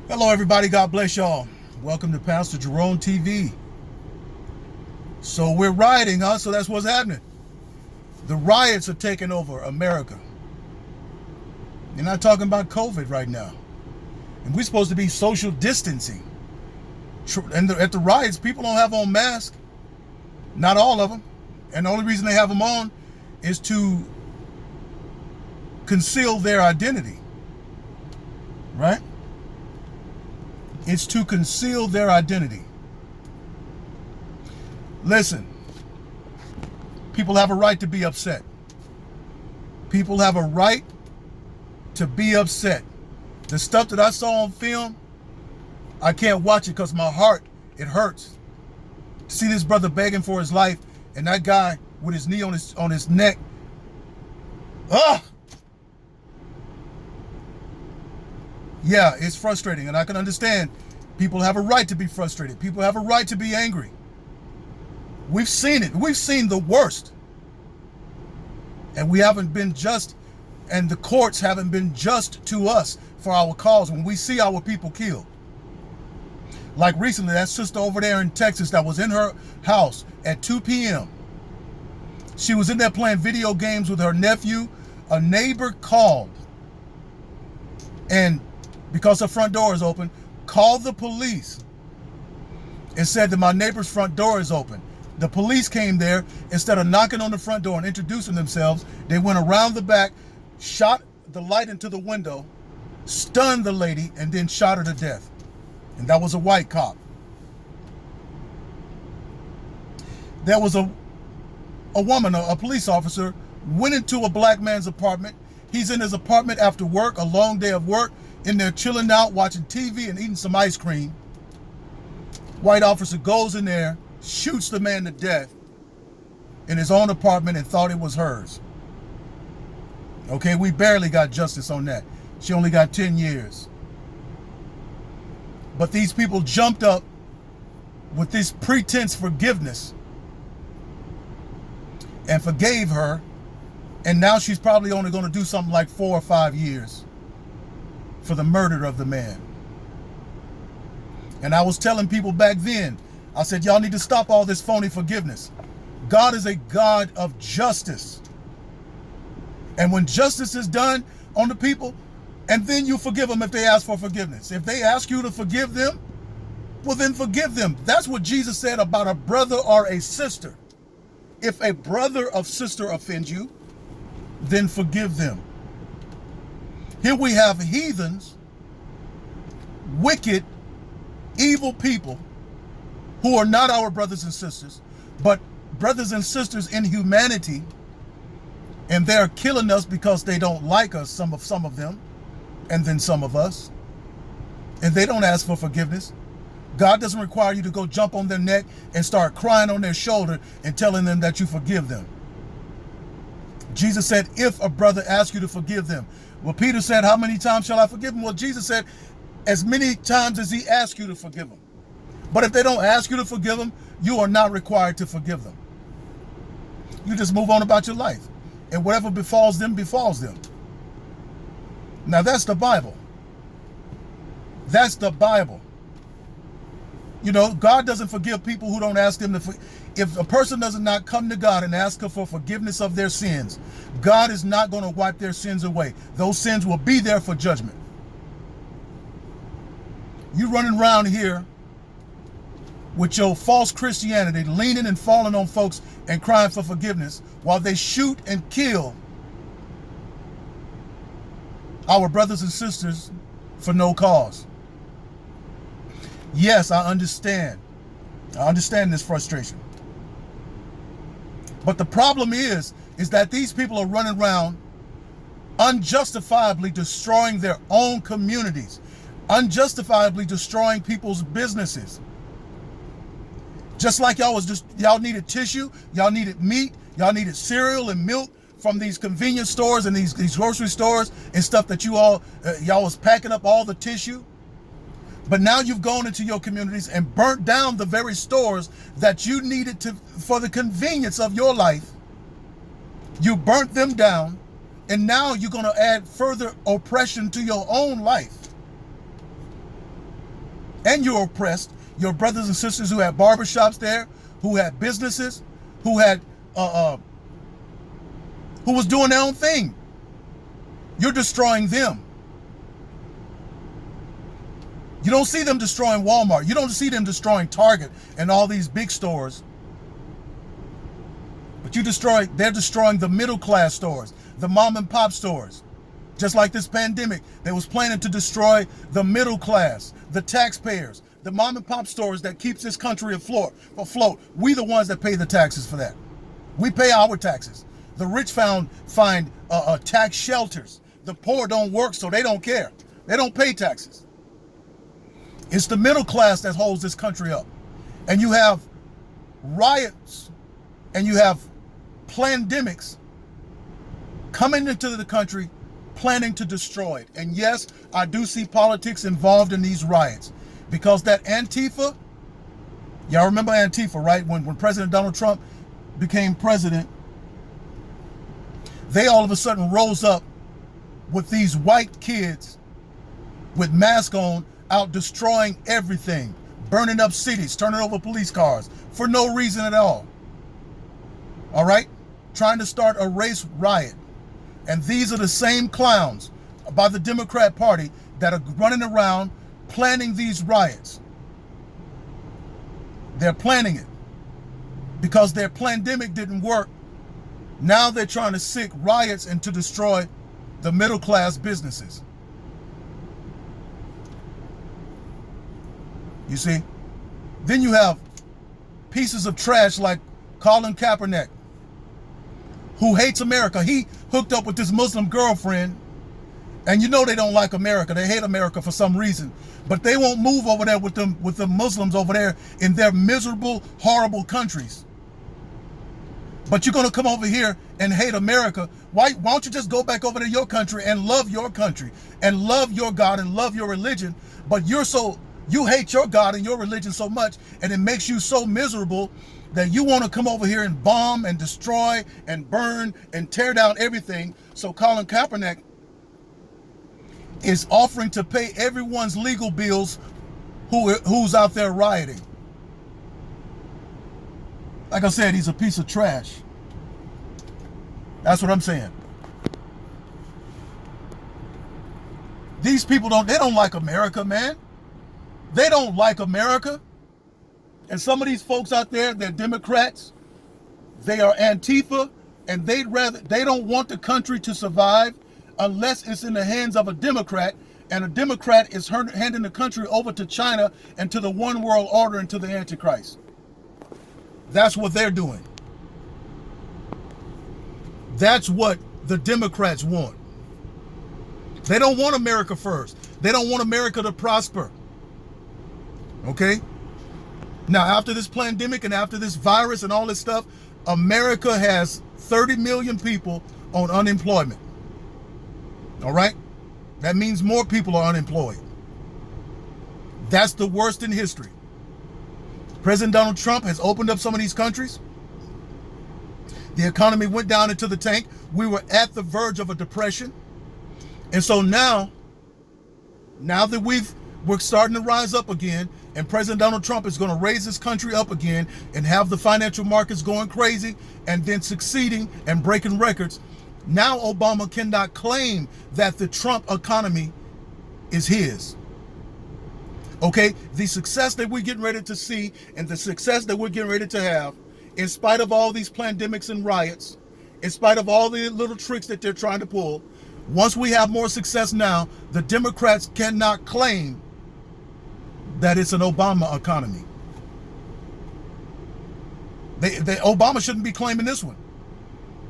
Hello, everybody. God bless y'all. Welcome to Pastor Jerone TV. So we're rioting, huh? So that's what's happening. The riots are taking over America. You're not talking about COVID right now. And we're supposed to be social distancing. And at the riots, people don't have on masks. Not all of them. And the only reason they have them on is to conceal their identity. Right? It's to conceal their identity. Listen, people have a right to be upset. People have a right to be upset. The stuff that I saw on film, I can't watch it because my heart, it hurts. See this brother begging for his life and that guy with his knee on his neck. Ugh! Yeah, it's frustrating, and I can understand people have a right to be frustrated. People have a right to be angry. We've seen it. We've seen the worst. And we haven't been just, and the courts haven't been just to us for our cause when we see our people killed. Like recently, that sister over there in Texas that was in her house at 2 p.m. She was in there playing video games with her nephew. A neighbor called, and because her front door is open, called the police and said that my neighbor's front door is open. The police came there. Instead of knocking on the front door and introducing themselves, they went around the back, shot the light into the window, stunned the lady, and then shot her to death. And that was a white cop. There was a woman, a police officer, went into a black man's apartment. He's in his apartment after work, a long day of work, in there chilling out, watching TV and eating some ice cream. White officer goes in there, shoots the man to death in his own apartment and thought it was hers. Okay, we barely got justice on that. She only got 10 years. But these people jumped up with this pretense forgiveness and forgave her, and now she's probably only going to do something like 4 or 5 years for the murder of the man. And I was telling people back then, I said, y'all need to stop all this phony forgiveness. God is a God of justice. And when justice is done on the people, and then you forgive them if they ask for forgiveness. If they ask you to forgive them, well then forgive them. That's what Jesus said about a brother or a sister. If a brother or sister offends you, then forgive them. Here we have heathens, wicked, evil people who are not our brothers and sisters, but brothers and sisters in humanity, and they're killing us because they don't like us, some of them, and then some of us, and they don't ask for forgiveness. God doesn't require you to go jump on their neck and start crying on their shoulder and telling them that you forgive them. Jesus said, if a brother asks you to forgive them. Well, Peter said, how many times shall I forgive him? Well, Jesus said, as many times as he asks you to forgive them. But if they don't ask you to forgive them, you are not required to forgive them. You just move on about your life. And whatever befalls them, befalls them. Now that's the Bible. That's the Bible. You know, God doesn't forgive people who don't ask him to forgive. If a person does not come to God and ask him for forgiveness of their sins, God is not going to wipe their sins away. Those sins will be there for judgment. You running around here with your false Christianity, leaning and falling on folks and crying for forgiveness while they shoot and kill our brothers and sisters for no cause. Yes, I understand. I understand this frustration. But the problem is that these people are running around unjustifiably destroying their own communities, unjustifiably destroying people's businesses. Just like y'all needed tissue, y'all needed meat, y'all needed cereal and milk from these convenience stores and these grocery stores and stuff that y'all was packing up all the tissue. But now you've gone into your communities and burnt down the very stores that you needed for the convenience of your life. You burnt them down, and now you're going to add further oppression to your own life. and you're oppressed. Your brothers and sisters who had barbershops there, who had businesses, who had who was doing their own thing. You're destroying them. You don't see them destroying Walmart. You don't see them destroying Target and all these big stores. But they're destroying the middle class stores, the mom and pop stores. Just like this pandemic, they was planning to destroy the middle class, the taxpayers, the mom and pop stores that keeps this country afloat. We the ones that pay the taxes for that. We pay our taxes. The rich find tax shelters. The poor don't work, so they don't care. They don't pay taxes. It's the middle class that holds this country up. And you have riots and you have pandemics coming into the country planning to destroy it. And yes, I do see politics involved in these riots, because that Antifa, y'all remember Antifa, right? When President Donald Trump became president, they all of a sudden rose up with these white kids with masks on, out destroying everything, burning up cities, turning over police cars for no reason at all. All right? Trying to start a race riot. And these are the same clowns by the Democrat Party that are running around planning these riots. They're planning it because their pandemic didn't work. Now they're trying to sick riots and to destroy the middle class businesses. You see? Then you have pieces of trash like Colin Kaepernick, who hates America. He hooked up with this Muslim girlfriend, and you know they don't like America. They hate America for some reason, but they won't move over there with the Muslims over there in their miserable, horrible countries. But you're going to come over here and hate America. Why don't you just go back over to your country and love your country and love your God and love your religion? But you hate your God and your religion so much, and it makes you so miserable that you want to come over here and bomb and destroy and burn and tear down everything. So Colin Kaepernick is offering to pay everyone's legal bills who's out there rioting. Like I said, he's a piece of trash. That's what I'm saying. These people don't like America, man. They don't like America. And some of these folks out there, they're Democrats. They are Antifa, and they don't want the country to survive unless it's in the hands of a Democrat, and a Democrat is handing the country over to China and to the one world order and to the Antichrist. That's what they're doing. That's what the Democrats want. They don't want America first. They don't want America to prosper. Okay? Now, after this pandemic and after this virus and all this stuff, America has 30 million people on unemployment. All right? That means more people are unemployed. That's the worst in history. President Donald Trump has opened up some of these countries. The economy went down into the tank. We were at the verge of a depression. And so now that we're starting to rise up again, and President Donald Trump is going to raise this country up again and have the financial markets going crazy and then succeeding and breaking records. Now Obama cannot claim that the Trump economy is his. Okay, the success that we're getting ready to see and the success that we're getting ready to have, in spite of all these pandemics and riots, in spite of all the little tricks that they're trying to pull, once we have more success now, the Democrats cannot claim that it's an Obama economy. Obama shouldn't be claiming this one,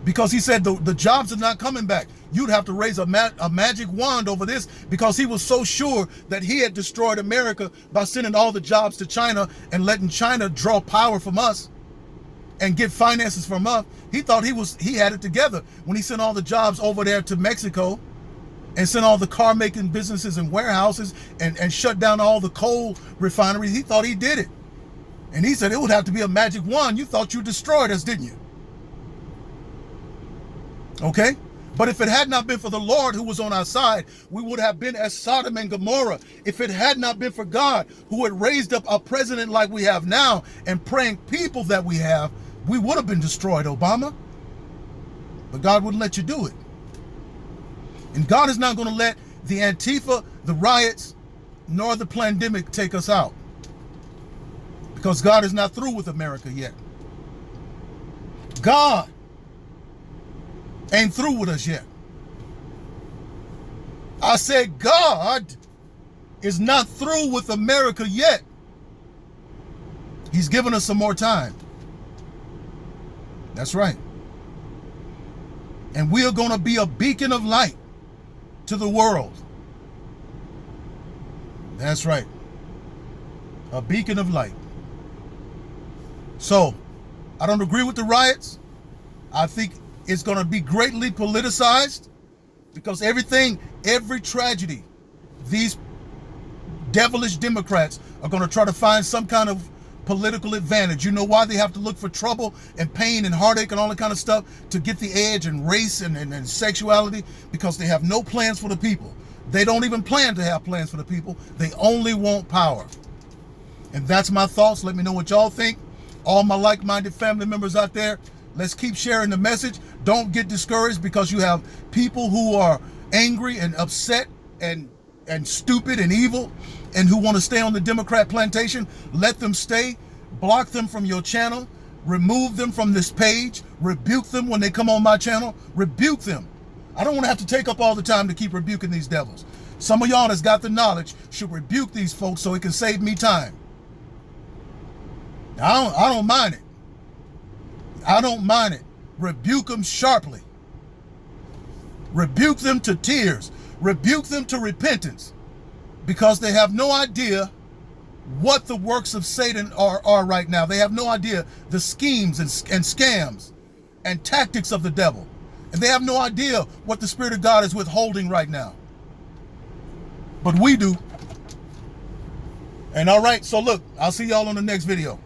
because he said the jobs are not coming back. You'd have to raise a magic wand over this, because he was so sure that he had destroyed America by sending all the jobs to China and letting China draw power from us and get finances from us. He thought he had it together when he sent all the jobs over there to Mexico and sent all the car making businesses and warehouses and shut down all the coal refineries. He thought he did it. And he said it would have to be a magic wand. You thought you destroyed us, didn't you? Okay? But if it had not been for the Lord who was on our side, we would have been as Sodom and Gomorrah. If it had not been for God who had raised up a president like we have now and praying people that we have, we would have been destroyed, Obama. But God wouldn't let you do it. And God is not going to let the Antifa, the riots, nor the pandemic take us out. Because God is not through with America yet. God ain't through with us yet. I said God is not through with America yet. He's given us some more time. That's right. And we are going to be a beacon of light to the world. That's right. A beacon of light. So, I don't agree with the riots. I think it's going to be greatly politicized because every tragedy, these devilish Democrats are going to try to find some kind of political advantage. You know why they have to look for trouble and pain and heartache and all that kind of stuff to get the edge and race and sexuality? Because they have no plans for the people. They don't even plan to have plans for the people. They only want power. And that's my thoughts. Let me know what y'all think. All my like-minded family members out there, let's keep sharing the message. Don't get discouraged because you have people who are angry and upset and stupid and evil and who want to stay on the Democrat plantation. Let them stay. Block them from your channel. Remove them from this page. Rebuke them when they come on my channel. Rebuke them. I don't want to have to take up all the time to keep rebuking these devils. Some of y'all that's got the knowledge should rebuke these folks so it can save me time. I don't mind it. I don't mind it. Rebuke them sharply. Rebuke them to tears. Rebuke them to repentance. Because they have no idea what the works of Satan are right now. They have no idea the schemes and scams and tactics of the devil. And they have no idea what the Spirit of God is withholding right now. But we do. And all right, so look, I'll see y'all on the next video.